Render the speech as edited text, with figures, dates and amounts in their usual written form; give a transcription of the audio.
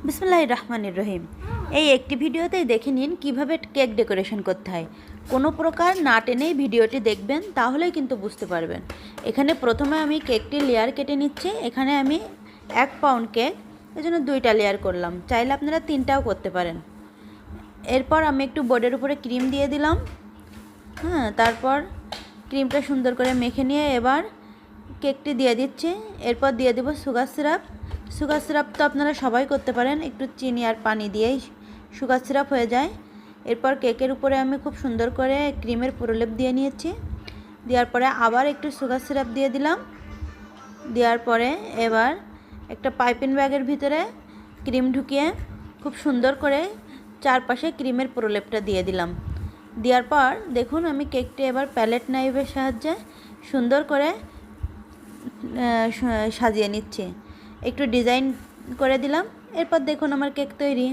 বিসমিল্লাহির রহমানির রহিম। এই একটি ভিডিওতেই দেখে নিন কিভাবে কেক ডেকোরেশন করতে হয়। কোনো প্রকার না টেনেই ভিডিওটি দেখবেন, তাহলেই কিন্তু বুঝতে পারবেন। এখানে প্রথমে আমি কেকটি লেয়ার কেটে নিচ্ছি। এখানে আমি 1 পাউন্ড কেক, এজন্য 2টা লেয়ার করলাম। চাইলে আপনারা 3টাও করতে পারেন। এরপর আমি একটু বোর্ডের উপরে ক্রিম দিয়ে দিলাম। তারপর ক্রিমটা সুন্দর করে মেখে নিয়ে এবার কেকটি দিয়ে দিচ্ছি। এরপর দিয়ে দেব সুগার সিরাপ। সুগার সিরাপ তো আপনারা সবাই করতে পারেন, একটু চিনি আর পানি দিয়েই সুগার সিরাপ হয়ে যায়। এরপর কেকের উপরে আমি খুব সুন্দর করে ক্রিমের প্রলেপ দিয়ে নিয়েছি। দেওয়ার পরে আবার একটু সুগার সিরাপ দিয়ে দিলাম। দেওয়ার পরে এবার একটা পাইপিং ব্যাগের ভিতরে ক্রিম ঢুকিয়ে খুব সুন্দর করে চারপাশে ক্রিমের প্রলেপটা দিয়ে দিলাম। দেওয়ার পর দেখুন আমি কেকটি এবার প্যালেট নাইফের সাহায্যে সুন্দর করে সাজিয়ে নিচ্ছি, একটু ডিজাইন করে দিলাম। এরপর দেখুন আমার কেক তৈরি।